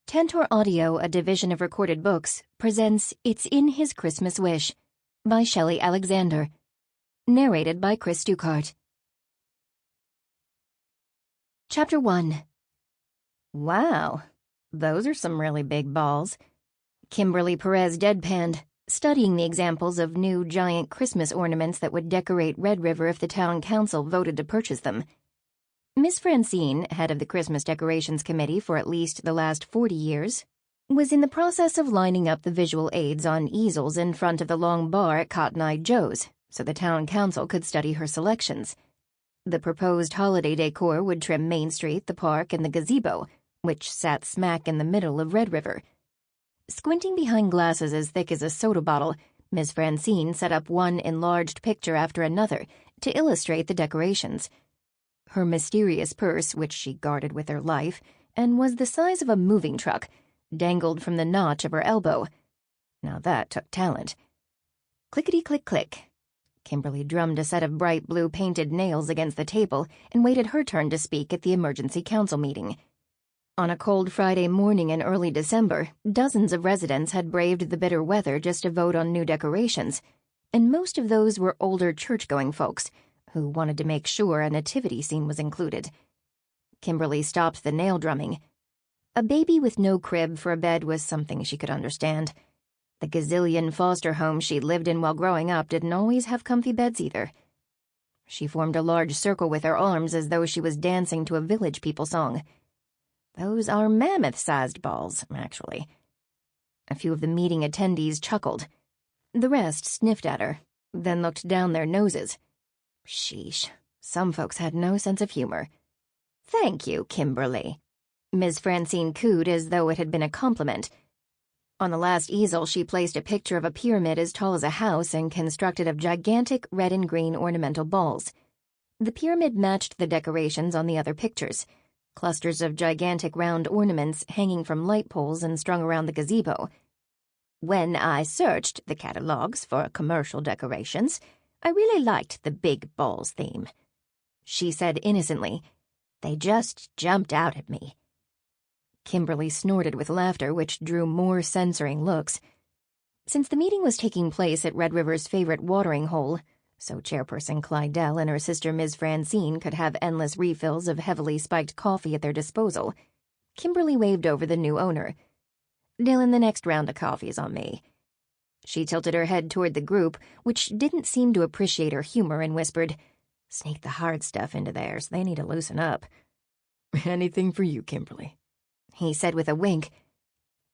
Tantor Audio, a division of Recorded Books, presents It's in His Christmas Wish by Shelly Alexander. Narrated by Cris Dukehart. Chapter 1. Wow, those are some really big balls. Kimberly Perez deadpanned, studying the examples of new giant Christmas ornaments that would decorate Red River if the town council voted to purchase them. Miss Francine, head of the Christmas Decorations Committee for at least the last 40 years, was in the process of lining up the visual aids on easels in front of the long bar at Cotton Eye Joe's so the town council could study her selections. The proposed holiday decor would trim Main Street, the park, and the gazebo, which sat smack in the middle of Red River. Squinting behind glasses as thick as a soda bottle, Miss Francine set up one enlarged picture after another to illustrate the decorations. Her mysterious purse, which she guarded with her life, and was the size of a moving truck, dangled from the notch of her elbow. Now that took talent. Clickety-click-click. Kimberly drummed a set of bright blue painted nails against the table and waited her turn to speak at the emergency council meeting. On a cold Friday morning in early December, dozens of residents had braved the bitter weather just to vote on new decorations, and most of those were older church-going folks who wanted to make sure a nativity scene was included. Kimberly stopped the nail drumming. A baby with no crib for a bed was something she could understand. The gazillion foster homes she'd lived in while growing up didn't always have comfy beds either. She formed a large circle with her arms as though she was dancing to a Village People song. Those are mammoth-sized balls, actually. A few of the meeting attendees chuckled. The rest sniffed at her, then looked down their noses. Sheesh, some folks had no sense of humor. "Thank you, Kimberly." Ms. Francine cooed as though it had been a compliment. On the last easel, she placed a picture of a pyramid as tall as a house and constructed of gigantic red and green ornamental balls. The pyramid matched the decorations on the other pictures, clusters of gigantic round ornaments hanging from light poles and strung around the gazebo. "When I searched the catalogs for commercial decorations, I really liked the big balls theme," she said innocently. "They just jumped out at me." Kimberly snorted with laughter, which drew more censoring looks. Since the meeting was taking place at Red River's favorite watering hole, so Chairperson Clydell and her sister Ms. Francine could have endless refills of heavily spiked coffee at their disposal, Kimberly waved over the new owner. "Dylan, the next round of coffee is on me." She tilted her head toward the group, which didn't seem to appreciate her humor, and whispered, "Sneak the hard stuff into theirs. They need to loosen up." "Anything for you, Kimberly," he said with a wink.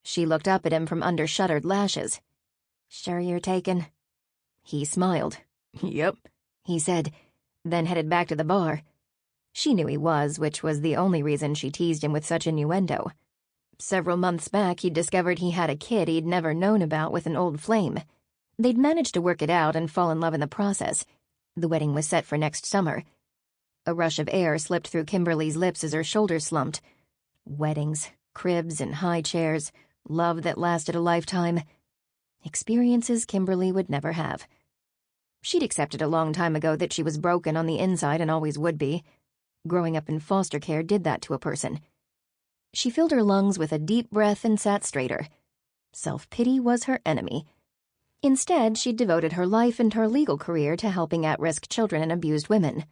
She looked up at him from under shuttered lashes. "Sure you're taken?" He smiled. "Yep," he said, then headed back to the bar. She knew he was, which was the only reason she teased him with such innuendo. Several months back, he'd discovered he had a kid he'd never known about with an old flame. They'd managed to work it out and fall in love in the process. The wedding was set for next summer. A rush of air slipped through Kimberly's lips as her shoulders slumped. Weddings, cribs, and high chairs, love that lasted a lifetime. Experiences Kimberly would never have. She'd accepted a long time ago that she was broken on the inside and always would be. Growing up in foster care did that to a person. She filled her lungs with a deep breath and sat straighter. Self-pity was her enemy. Instead, she'd devoted her life and her legal career to helping at-risk children and abused women.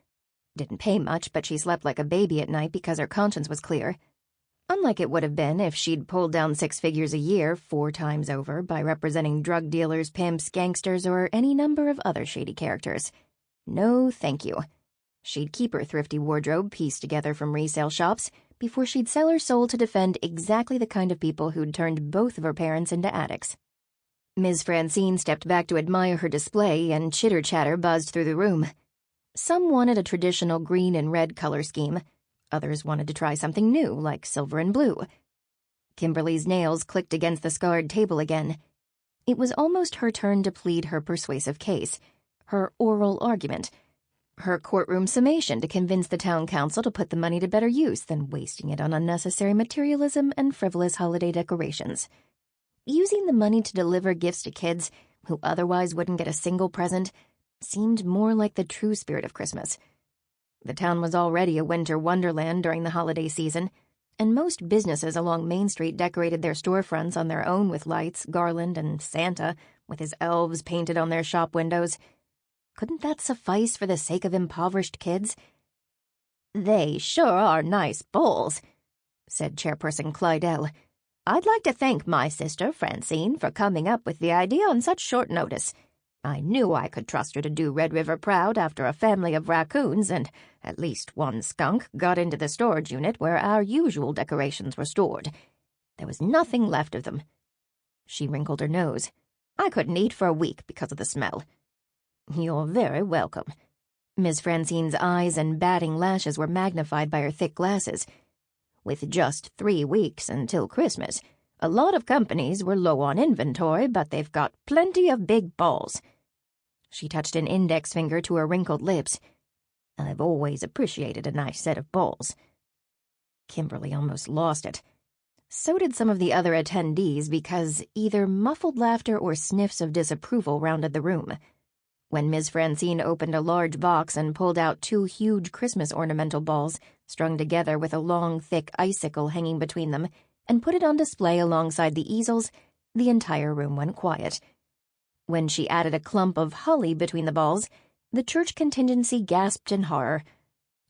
Didn't pay much, but she slept like a baby at night because her conscience was clear. Unlike it would have been if she'd pulled down 6 figures a year 4 times over by representing drug dealers, pimps, gangsters, or any number of other shady characters. No, thank you. She'd keep her thrifty wardrobe pieced together from resale shops before she'd sell her soul to defend exactly the kind of people who'd turned both of her parents into addicts. Ms. Francine stepped back to admire her display, and chitter-chatter buzzed through the room. Some wanted a traditional green and red color scheme. Others wanted to try something new, like silver and blue. Kimberly's nails clicked against the scarred table again. It was almost her turn to plead her persuasive case, her oral argument, her courtroom summation to convince the town council to put the money to better use than wasting it on unnecessary materialism and frivolous holiday decorations. Using the money to deliver gifts to kids who otherwise wouldn't get a single present seemed more like the true spirit of Christmas. The town was already a winter wonderland during the holiday season, and most businesses along Main Street decorated their storefronts on their own with lights, garland, and Santa, with his elves painted on their shop windows. Couldn't that suffice for the sake of impoverished kids? "They sure are nice bowls," said Chairperson Clydell. "I'd like to thank my sister, Francine, for coming up with the idea on such short notice. I knew I could trust her to do Red River proud after a family of raccoons and at least one skunk got into the storage unit where our usual decorations were stored. There was nothing left of them." She wrinkled her nose. "I couldn't eat for a week because of the smell." "You're very welcome." Miss Francine's eyes and batting lashes were magnified by her thick glasses. "With just 3 weeks until Christmas, a lot of companies were low on inventory, but they've got plenty of big balls." She touched an index finger to her wrinkled lips. "I've always appreciated a nice set of balls." Kimberly almost lost it. So did some of the other attendees because either muffled laughter or sniffs of disapproval rounded the room. When Miss Francine opened a large box and pulled out 2 huge Christmas ornamental balls strung together with a long, thick icicle hanging between them, and put it on display alongside the easels, the entire room went quiet. When she added a clump of holly between the balls, the church contingency gasped in horror.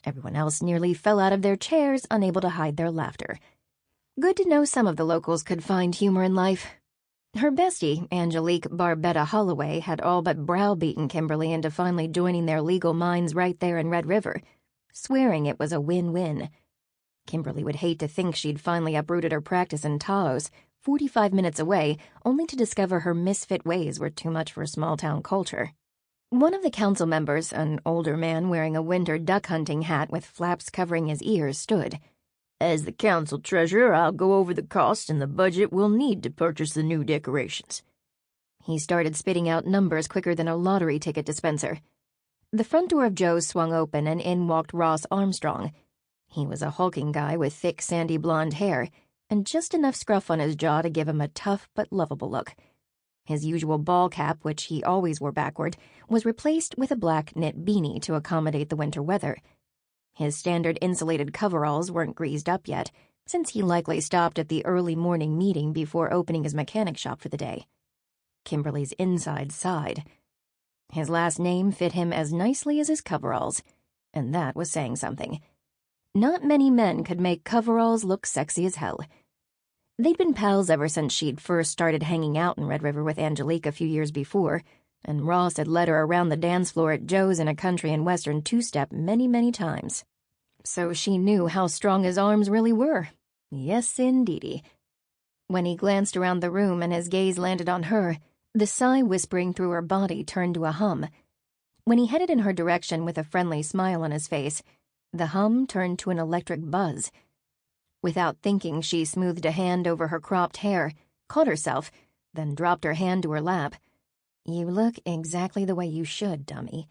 Everyone else nearly fell out of their chairs, unable to hide their laughter. Good to know some of the locals could find humor in life. Her bestie, Angelique Barbetta Holloway, had all but browbeaten Kimberly into finally joining their legal minds right there in Red River, swearing it was a win-win. Kimberly would hate to think she'd finally uprooted her practice in Taos, 45 minutes away, only to discover her misfit ways were too much for small-town culture. One of the council members, an older man wearing a winter duck-hunting hat with flaps covering his ears, stood. "As the council treasurer, I'll go over the cost and the budget we'll need to purchase the new decorations." He started spitting out numbers quicker than a lottery ticket dispenser. The front door of Joe's swung open and in walked Ross Armstrong. He was a hulking guy with thick sandy blonde hair and just enough scruff on his jaw to give him a tough but lovable look. His usual ball cap, which he always wore backward, was replaced with a black knit beanie to accommodate the winter weather. His standard insulated coveralls weren't greased up yet, since he likely stopped at the early morning meeting before opening his mechanic shop for the day. Kimberly's inside sighed. His last name fit him as nicely as his coveralls, and that was saying something. Not many men could make coveralls look sexy as hell. They'd been pals ever since she'd first started hanging out in Red River with Angelique a few years before, and Ross had led her around the dance floor at Joe's in a country and western two-step many, many times. So she knew how strong his arms really were. Yes, indeedy. When he glanced around the room and his gaze landed on her, the sigh whispering through her body turned to a hum. When he headed in her direction with a friendly smile on his face, the hum turned to an electric buzz. Without thinking, she smoothed a hand over her cropped hair, caught herself, then dropped her hand to her lap. "You look exactly the way you should, dummy."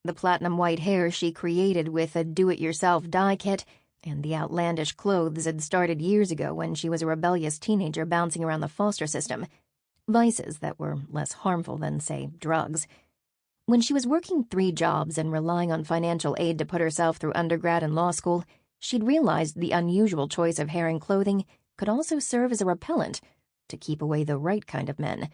The platinum white hair she created with a do-it-yourself dye kit and the outlandish clothes had started years ago when she was a rebellious teenager bouncing around the foster system. Vices that were less harmful than, say, drugs. When she was working 3 jobs and relying on financial aid to put herself through undergrad and law school, she'd realized the unusual choice of hair and clothing could also serve as a repellent to keep away the right kind of men.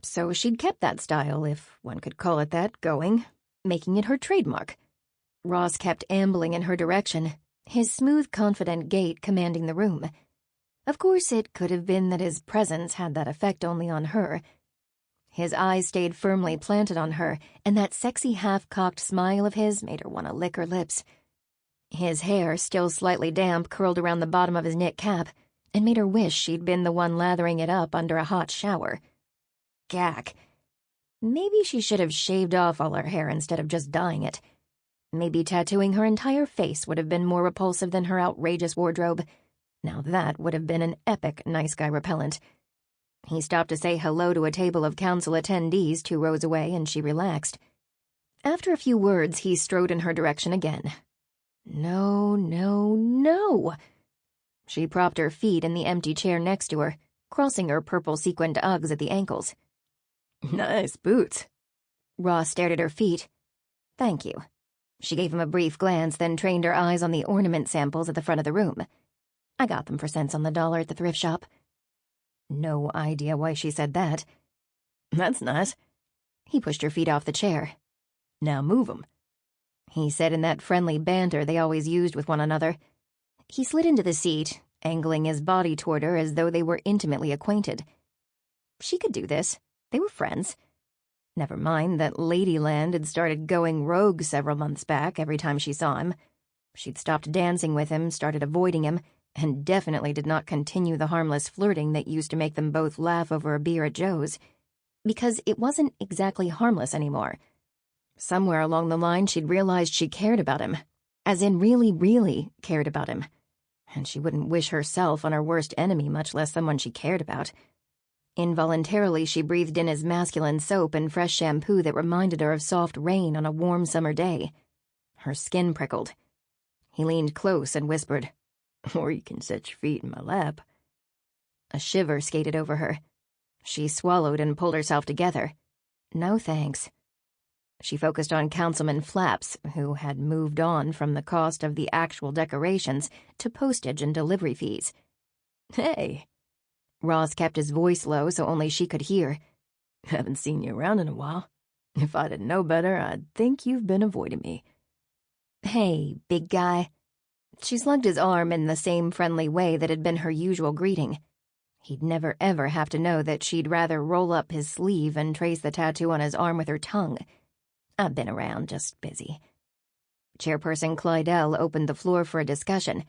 So she'd kept that style, if one could call it that, going, making it her trademark. Ross kept ambling in her direction, his smooth, confident gait commanding the room. Of course, it could have been that his presence had that effect only on her. His eyes stayed firmly planted on her, and that sexy half-cocked smile of his made her want to lick her lips. His hair, still slightly damp, curled around the bottom of his knit cap, and made her wish she'd been the one lathering it up under a hot shower. Gack. Maybe she should have shaved off all her hair instead of just dyeing it. Maybe tattooing her entire face would have been more repulsive than her outrageous wardrobe. Now that would have been an epic nice guy repellent. He stopped to say hello to a table of council attendees 2 rows away, and she relaxed. After a few words, he strode in her direction again. No, no, no! She propped her feet in the empty chair next to her, crossing her purple sequined Uggs at the ankles. "Nice boots." Ross stared at her feet. "Thank you." She gave him a brief glance, then trained her eyes on the ornament samples at the front of the room. I got them for cents on the dollar at the thrift shop." No idea why she said that. "That's nice." He pushed her feet off the chair. "Now move 'em," he said in that friendly banter they always used with one another. He slid into the seat, angling his body toward her as though they were intimately acquainted. She could do this. They were friends. Never mind that Ladyland had started going rogue several months back every time she saw him. She'd stopped dancing with him, started avoiding him, and definitely did not continue the harmless flirting that used to make them both laugh over a beer at Joe's. Because it wasn't exactly harmless anymore. Somewhere along the line, she'd realized she cared about him. As in really, really cared about him. And she wouldn't wish herself on her worst enemy, much less someone she cared about. Involuntarily, she breathed in his masculine soap and fresh shampoo that reminded her of soft rain on a warm summer day. Her skin prickled. He leaned close and whispered, "Or you can set your feet in my lap." A shiver skated over her. She swallowed and pulled herself together. No thanks. She focused on Councilman Flaps, who had moved on from the cost of the actual decorations to postage and delivery fees. "Hey." Ross kept his voice low so only she could hear. "Haven't seen you around in a while. If I didn't know better, I'd think you've been avoiding me." "Hey, big guy." She slugged his arm in the same friendly way that had been her usual greeting. He'd never ever have to know that she'd rather roll up his sleeve and trace the tattoo on his arm with her tongue. "I've been around, just busy." Chairperson Clydell opened the floor for a discussion,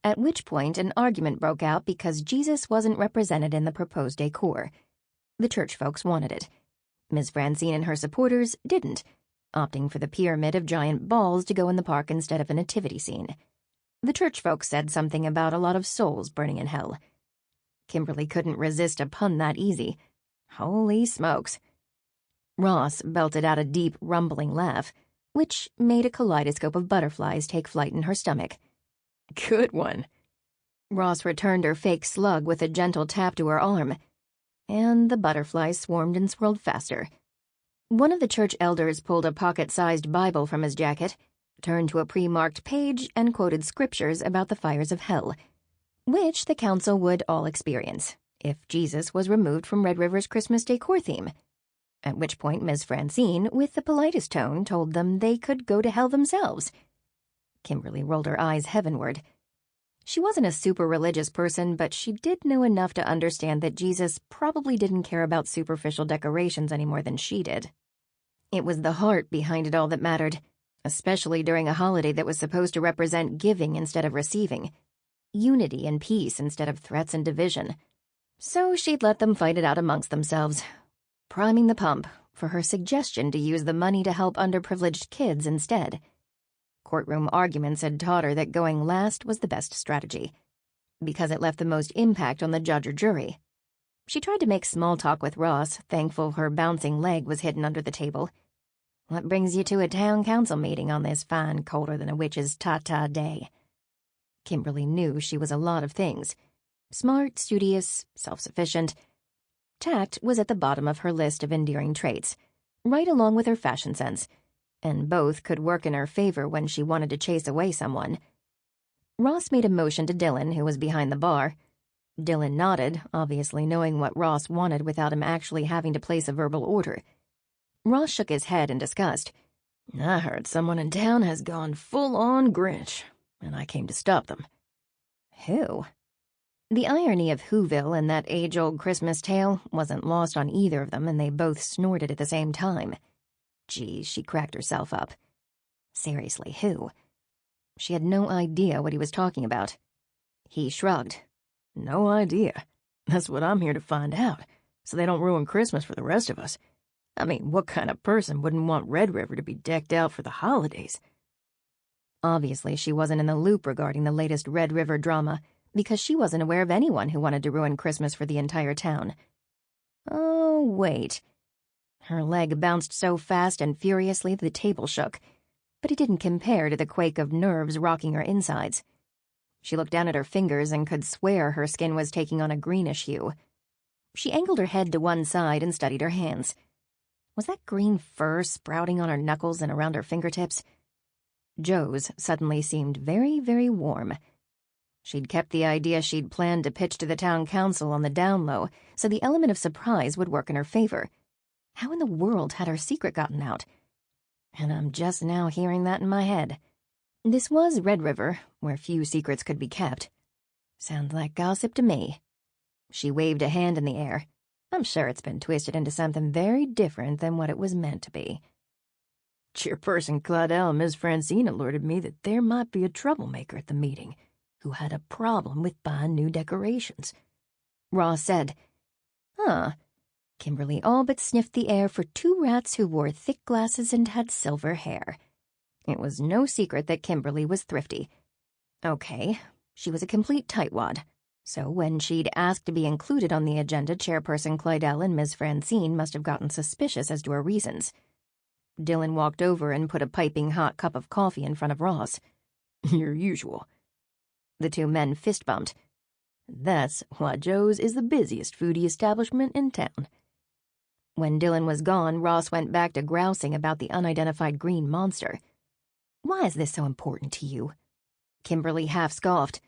at which point an argument broke out because Jesus wasn't represented in the proposed decor. The church folks wanted it. Ms. Francine and her supporters didn't, opting for the pyramid of giant balls to go in the park instead of a nativity scene. The church folks said something about a lot of souls burning in hell. Kimberly couldn't resist a pun that easy. Holy smokes. Ross belted out a deep, rumbling laugh, which made a kaleidoscope of butterflies take flight in her stomach. "Good one." Ross returned her fake slug with a gentle tap to her arm, and the butterflies swarmed and swirled faster. One of the church elders pulled a pocket-sized Bible from his jacket, turned to a pre-marked page, and quoted scriptures about the fires of hell, which the council would all experience if Jesus was removed from Red River's Christmas decor theme. At which point Ms. Francine, with the politest tone, told them they could go to hell themselves. Kimberly rolled her eyes heavenward. She wasn't a super religious person, but she did know enough to understand that Jesus probably didn't care about superficial decorations any more than she did. It was the heart behind it all that mattered, especially during a holiday that was supposed to represent giving instead of receiving, unity and peace instead of threats and division. So she'd let them fight it out amongst themselves, priming the pump for her suggestion to use the money to help underprivileged kids instead. Courtroom arguments had taught her that going last was the best strategy, because it left the most impact on the judge or jury. She tried to make small talk with Ross, thankful her bouncing leg was hidden under the table. "What brings you to a town council meeting on this fine, colder-than-a-witch's ta-ta day?" Kimberly knew she was a lot of things. Smart, studious, self-sufficient. Tact was at the bottom of her list of endearing traits, right along with her fashion sense, and both could work in her favor when she wanted to chase away someone. Ross made a motion to Dylan, who was behind the bar. Dylan nodded, obviously knowing what Ross wanted without him actually having to place a verbal order. Ross shook his head in disgust. "I heard someone in town has gone full-on Grinch, and I came to stop them." Who? The irony of Whoville and that age-old Christmas tale wasn't lost on either of them, and they both snorted at the same time. Geez, she cracked herself up. Seriously, who? She had no idea what he was talking about. He shrugged. "No idea. That's what I'm here to find out, so they don't ruin Christmas for the rest of us. I mean, what kind of person wouldn't want Red River to be decked out for the holidays?" Obviously, she wasn't in the loop regarding the latest Red River drama, because she wasn't aware of anyone who wanted to ruin Christmas for the entire town. Oh, wait. Her leg bounced so fast and furiously the table shook, but it didn't compare to the quake of nerves rocking her insides. She looked down at her fingers and could swear her skin was taking on a greenish hue. She angled her head to one side and studied her hands. Was that green fur sprouting on her knuckles and around her fingertips? Joe's suddenly seemed very, very warm. She'd kept the idea she'd planned to pitch to the town council on the down low, so the element of surprise would work in her favor. How in the world had her secret gotten out? And I'm just now hearing that in my head. This was Red River, where few secrets could be kept. Sounds like gossip to me. She waved a hand in the air. I'm sure it's been twisted into something very different than what it was meant to be. Chairperson Claudel and Miss Francine alerted me that there might be a troublemaker at the meeting who had a problem with buying new decorations. Ross said. Huh. Kimberly all but sniffed the air for two rats who wore thick glasses and had silver hair. It was no secret that Kimberly was thrifty. Okay, she was a complete tightwad. So when she'd asked to be included on the agenda, Chairperson Claudel and Miss Francine must have gotten suspicious as to her reasons. Dylan walked over and put a piping hot cup of coffee in front of Ross. Your usual. The two men fist-bumped. That's why Joe's is the busiest foodie establishment in town. When Dylan was gone, Ross went back to grousing about the unidentified green monster. Why is this so important to you? Kimberly half scoffed.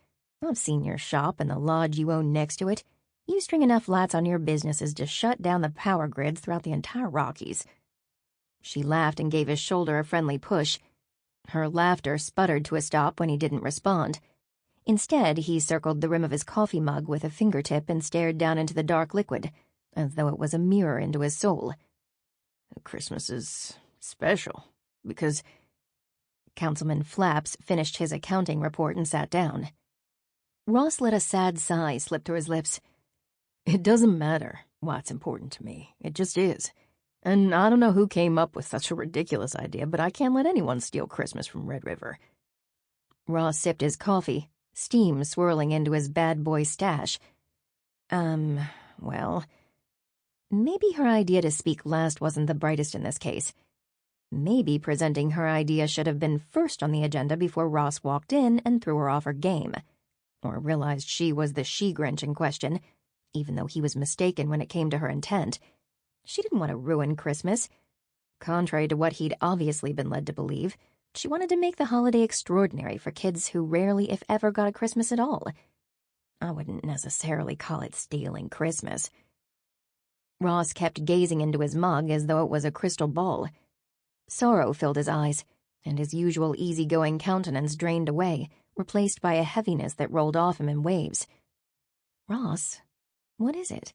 I've seen your shop and the lodge you own next to it. You string enough lights on your businesses to shut down the power grids throughout the entire Rockies. She laughed and gave his shoulder a friendly push. Her laughter sputtered to a stop when he didn't respond. Instead, he circled the rim of his coffee mug with a fingertip and stared down into the dark liquid, as though it was a mirror into his soul. Christmas is special, because... Councilman Flaps finished his accounting report and sat down. Ross let a sad sigh slip to his lips. It doesn't matter why it's important to me. It just is. And I don't know who came up with such a ridiculous idea, but I can't let anyone steal Christmas from Red River. Ross sipped his coffee, steam swirling into his bad boy stash. Well, maybe her idea to speak last wasn't the brightest in this case. Maybe presenting her idea should have been first on the agenda before Ross walked in and threw her off her game, or realized she was the she-Grinch in question, even though he was mistaken when it came to her intent. She didn't want to ruin Christmas. Contrary to what he'd obviously been led to believe, she wanted to make the holiday extraordinary for kids who rarely, if ever, got a Christmas at all. I wouldn't necessarily call it stealing Christmas. Ross kept gazing into his mug as though it was a crystal ball. Sorrow filled his eyes, and his usual easygoing countenance drained away, replaced by a heaviness that rolled off him in waves. Ross, what is it?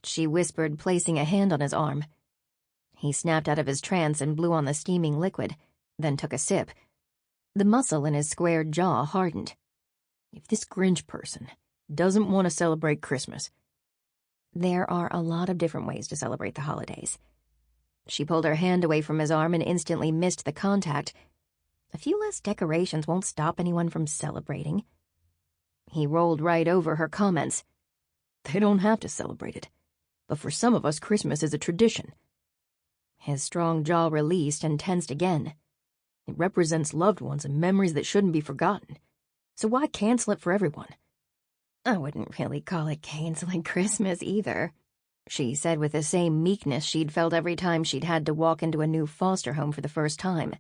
She whispered, placing a hand on his arm. He snapped out of his trance and blew on the steaming liquid, then took a sip. The muscle in his squared jaw hardened. If this Grinch person doesn't want to celebrate Christmas... There are a lot of different ways to celebrate the holidays. She pulled her hand away from his arm and instantly missed the contact. A few less decorations won't stop anyone from celebrating. He rolled right over her comments. They don't have to celebrate it. But for some of us, Christmas is a tradition. His strong jaw released and tensed again. It represents loved ones and memories that shouldn't be forgotten. So why cancel it for everyone? I wouldn't really call it canceling Christmas either, she said with the same meekness she'd felt every time she'd had to walk into a new foster home for the first time.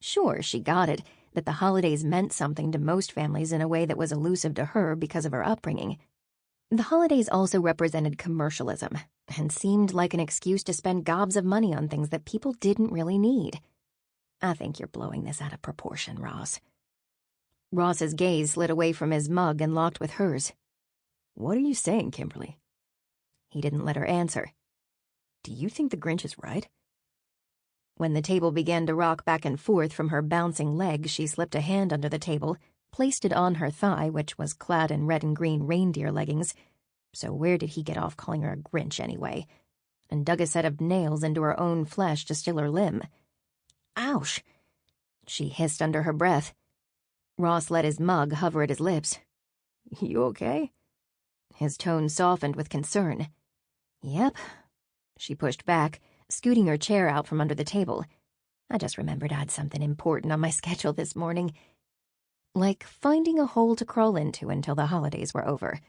Sure, she got it, that the holidays meant something to most families in a way that was elusive to her because of her upbringing. The holidays also represented commercialism, and seemed like an excuse to spend gobs of money on things that people didn't really need. I think you're blowing this out of proportion, Ross. Ross's gaze slid away from his mug and locked with hers. What are you saying, Kimberly? He didn't let her answer. Do you think the Grinch is right? When the table began to rock back and forth from her bouncing legs, she slipped a hand under the table, placed it on her thigh, which was clad in red and green reindeer leggings. So where did he get off calling her a Grinch anyway? And dug a set of nails into her own flesh to still her limb. Ouch! She hissed under her breath. Ross let his mug hover at his lips. You okay? His tone softened with concern. Yep. She pushed back, scooting her chair out from under the table. I just remembered I had something important on my schedule this morning. Like finding a hole to crawl into until the holidays were over.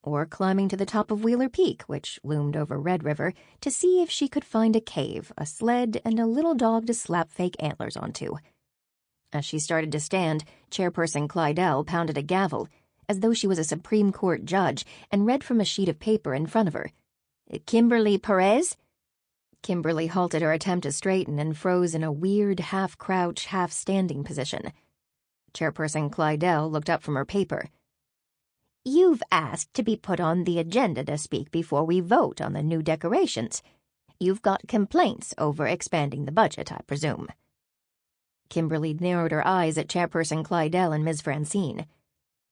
Or climbing to the top of Wheeler Peak, which loomed over Red River, to see if she could find a cave, a sled, and a little dog to slap fake antlers onto. As she started to stand, Chairperson Claudel pounded a gavel, as though she was a Supreme Court judge, and read from a sheet of paper in front of her. "Kimberly Perez?" Kimberly halted her attempt to straighten and froze in a weird half-crouch, half-standing position. Chairperson Clydell looked up from her paper. "You've asked to be put on the agenda to speak before we vote on the new decorations. You've got complaints over expanding the budget, I presume." Kimberly narrowed her eyes at Chairperson Clydell and Ms. Francine.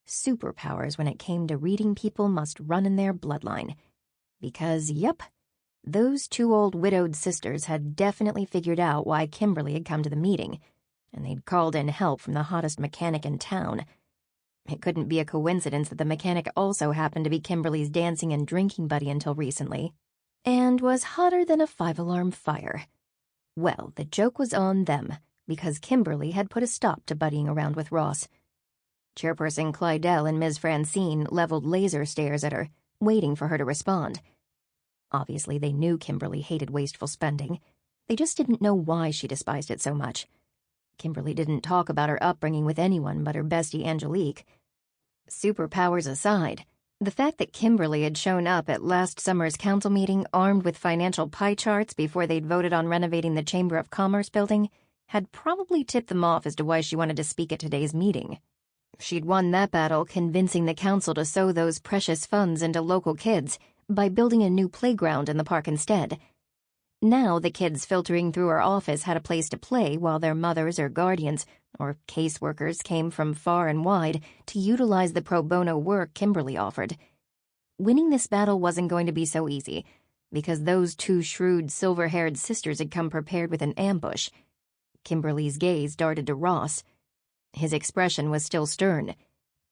Superpowers when it came to reading people must run in their bloodline. Because, yep, those two old widowed sisters had definitely figured out why Kimberly had come to the meeting, and they'd called in help from the hottest mechanic in town. It couldn't be a coincidence that the mechanic also happened to be Kimberly's dancing and drinking buddy until recently, and was hotter than a 5-alarm fire. Well, the joke was on them, because Kimberly had put a stop to buddying around with Ross. Chairperson Clydell and Ms. Francine leveled laser stares at her, waiting for her to respond. Obviously, they knew Kimberly hated wasteful spending. They just didn't know why she despised it so much. Kimberly didn't talk about her upbringing with anyone but her bestie Angelique. Superpowers aside, the fact that Kimberly had shown up at last summer's council meeting armed with financial pie charts before they'd voted on renovating the Chamber of Commerce building had probably tipped them off as to why she wanted to speak at today's meeting. She'd won that battle convincing the council to sow those precious funds into local kids by building a new playground in the park instead. Now the kids filtering through her office had a place to play while their mothers or guardians or caseworkers came from far and wide to utilize the pro bono work Kimberly offered. Winning this battle wasn't going to be so easy, because those two shrewd, silver-haired sisters had come prepared with an ambush. Kimberly's gaze darted to Ross. His expression was still stern,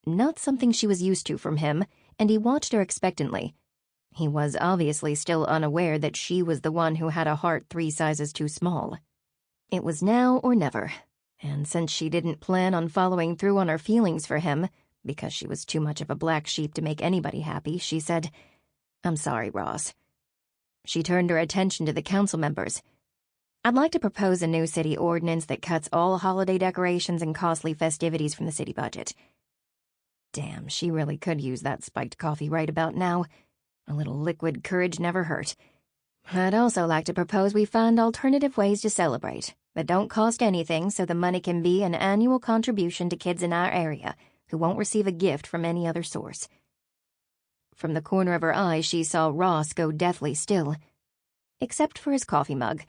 not something she was used to from him, and he watched her expectantly. He was obviously still unaware that she was the one who had a heart 3 sizes too small. It was now or never, and since she didn't plan on following through on her feelings for him, because she was too much of a black sheep to make anybody happy, she said, "I'm sorry, Ross." She turned her attention to the council members. "I'd like to propose a new city ordinance that cuts all holiday decorations and costly festivities from the city budget." Damn, she really could use that spiked coffee right about now. A little liquid courage never hurt. "I'd also like to propose we find alternative ways to celebrate that don't cost anything so the money can be an annual contribution to kids in our area who won't receive a gift from any other source." From the corner of her eye, she saw Ross go deathly still, except for his coffee mug,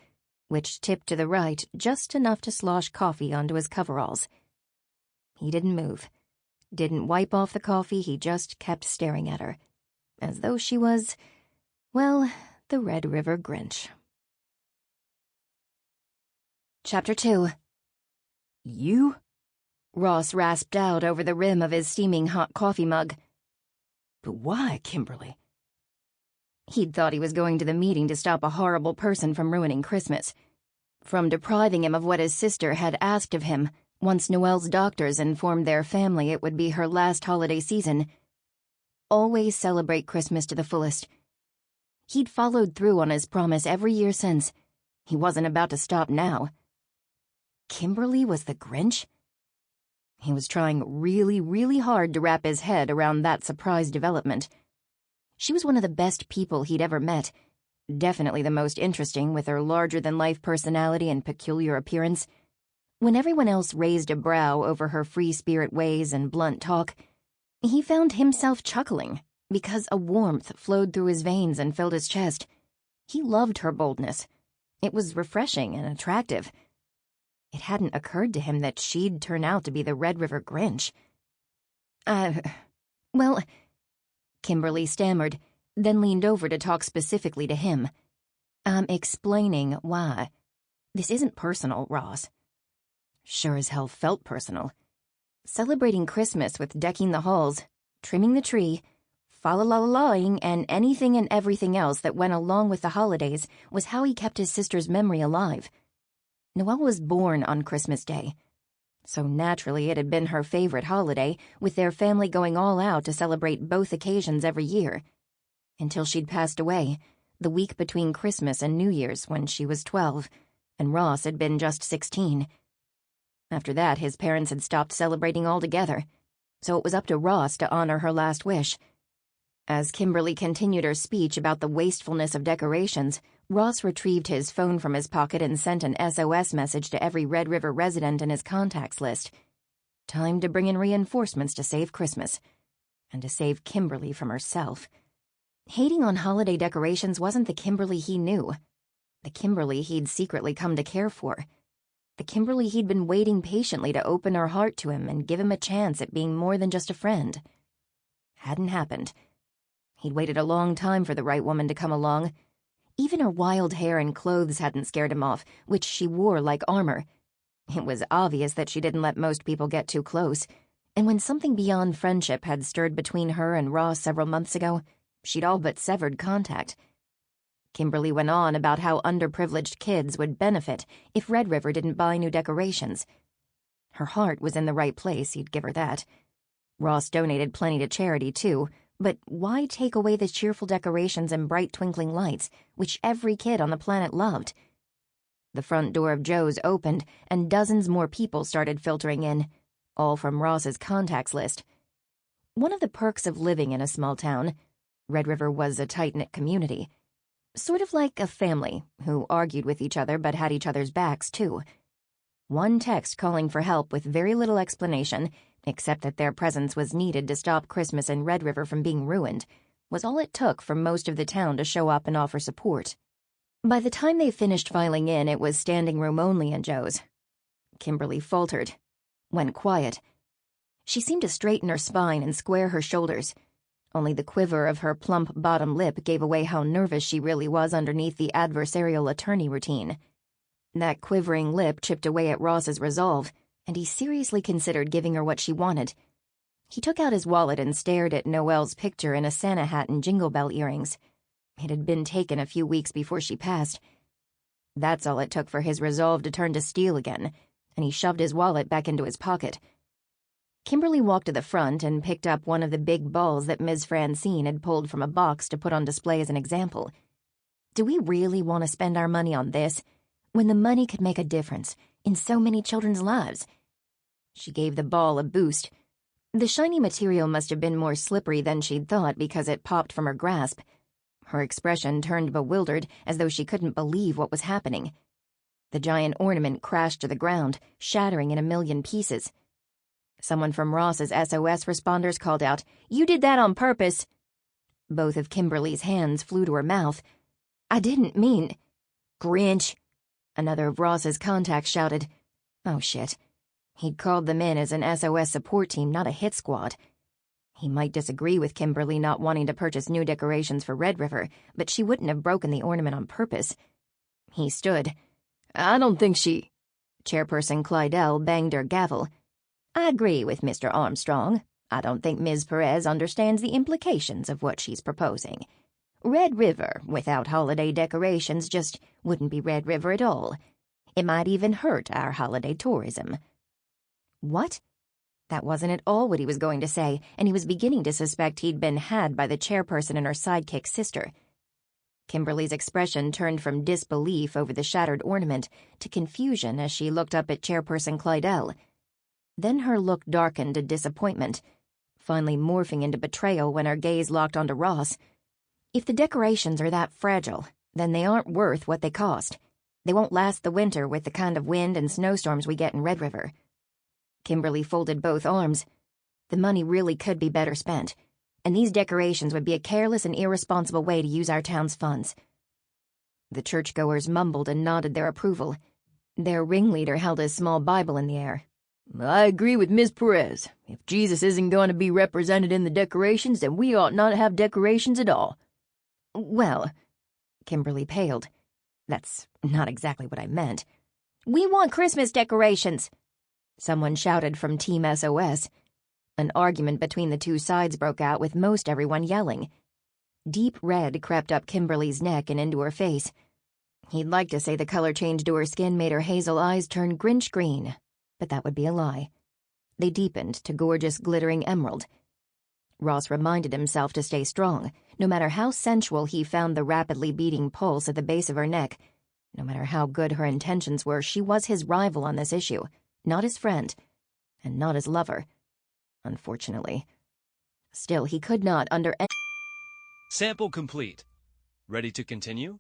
which tipped to the right just enough to slosh coffee onto his coveralls. He didn't move, didn't wipe off the coffee, he just kept staring at her, as though she was, well, the Red River Grinch. Chapter 2. "You?" Ross rasped out over the rim of his steaming hot coffee mug. "But why, Kimberly?" He'd thought he was going to the meeting to stop a horrible person from ruining Christmas, from depriving him of what his sister had asked of him once Noelle's doctors informed their family it would be her last holiday season. Always celebrate Christmas to the fullest. He'd followed through on his promise every year since. He wasn't about to stop now. Kimberly was the Grinch? He was trying really, really hard to wrap his head around that surprise development. She was one of the best people he'd ever met, definitely the most interesting with her larger-than-life personality and peculiar appearance. When everyone else raised a brow over her free-spirit ways and blunt talk, he found himself chuckling because a warmth flowed through his veins and filled his chest. He loved her boldness. It was refreshing and attractive. It hadn't occurred to him that she'd turn out to be the Red River Grinch. Well, Kimberly stammered, then leaned over to talk specifically to him. "I'm explaining why. This isn't personal, Ross." Sure as hell felt personal. Celebrating Christmas with decking the halls, trimming the tree, fa-la-la-la-ing, and anything and everything else that went along with the holidays was how he kept his sister's memory alive. Noelle was born on Christmas Day, so naturally it had been her favorite holiday, with their family going all out to celebrate both occasions every year. Until she'd passed away, the week between Christmas and New Year's when she was 12, and Ross had been just 16. After that, his parents had stopped celebrating altogether. so it was up to Ross to honor her last wish. As Kimberly continued her speech about the wastefulness of decorations, Ross retrieved his phone from his pocket and sent an SOS message to every Red River resident in his contacts list. Time to bring in reinforcements to save Christmas, and to save Kimberly from herself. Hating on holiday decorations wasn't the Kimberly he knew. The Kimberly he'd secretly come to care for. The Kimberly he'd been waiting patiently to open her heart to him and give him a chance at being more than just a friend. Hadn't happened. He'd waited a long time for the right woman to come along. Even her wild hair and clothes hadn't scared him off, which she wore like armor. It was obvious that she didn't let most people get too close, and when something beyond friendship had stirred between her and Ross several months ago, she'd all but severed contact. Kimberly went on about how underprivileged kids would benefit if Red River didn't buy new decorations. Her heart was in the right place, he'd give her that. Ross donated plenty to charity, too, but why take away the cheerful decorations and bright twinkling lights, which every kid on the planet loved? The front door of Joe's opened, and dozens more people started filtering in, all from Ross's contacts list. One of the perks of living in a small town, Red River was a tight-knit community, sort of like a family who argued with each other but had each other's backs, too. One text calling for help with very little explanation, except that their presence was needed to stop Christmas in Red River from being ruined, was all it took for most of the town to show up and offer support. By the time they finished filing in, it was standing room only in Joe's. Kimberly faltered, went quiet. She seemed to straighten her spine and square her shoulders. Only the quiver of her plump bottom lip gave away how nervous she really was underneath the adversarial attorney routine. That quivering lip chipped away at Ross's resolve, and he seriously considered giving her what she wanted. He took out his wallet and stared at Noelle's picture in a Santa hat and Jingle Bell earrings. It had been taken a few weeks before she passed. That's all it took for his resolve to turn to steel again, and he shoved his wallet back into his pocket. Kimberly walked to the front and picked up one of the big balls that Ms. Francine had pulled from a box to put on display as an example. Do we really want to spend our money on this, when the money could make a difference in so many children's lives? She gave the ball a boost. The shiny material must have been more slippery than she'd thought because it popped from her grasp. Her expression turned bewildered, as though she couldn't believe what was happening. The giant ornament crashed to the ground, shattering in a million pieces. Someone from Ross's SOS responders called out, "You did that on purpose." Both of Kimberly's hands flew to her mouth. "I didn't mean—" "Grinch," another of Ross's contacts shouted. Oh, shit. He'd called them in as an SOS support team, not a hit squad. He might disagree with Kimberly not wanting to purchase new decorations for Red River, but she wouldn't have broken the ornament on purpose. He stood. "I don't think she—" Chairperson Clydell banged her gavel. "I agree with Mr. Armstrong. I don't think Ms. Perez understands the implications of what she's proposing. Red River, without holiday decorations, just wouldn't be Red River at all. It might even hurt our holiday tourism." What? That wasn't at all what he was going to say, and he was beginning to suspect he'd been had by the chairperson and her sidekick's sister. Kimberly's expression turned from disbelief over the shattered ornament to confusion as she looked up at Chairperson Clydell. Then her look darkened to disappointment, finally morphing into betrayal when her gaze locked onto Ross. If the decorations are that fragile, then they aren't worth what they cost. They won't last the winter with the kind of wind and snowstorms we get in Red River. Kimberly folded both arms. The money really could be better spent, and these decorations would be a careless and irresponsible way to use our town's funds. The churchgoers mumbled and nodded their approval. Their ringleader held his small Bible in the air. "I agree with Miss Perez. If Jesus isn't going to be represented in the decorations, then we ought not have decorations at all." "Well," Kimberly paled. "That's not exactly what I meant." "We want Christmas decorations," someone shouted from Team SOS. An argument between the two sides broke out, with most everyone yelling. Deep red crept up Kimberly's neck and into her face. He'd like to say the color change to her skin made her hazel eyes turn Grinch green, but that would be a lie. They deepened to gorgeous glittering emerald. Ross reminded himself to stay strong, no matter how sensual he found the rapidly beating pulse at the base of her neck. No matter how good her intentions were, she was his rival on this issue. Not his friend, and not his lover. unfortunately. Still, he could not, under any— Sample complete. Ready to continue?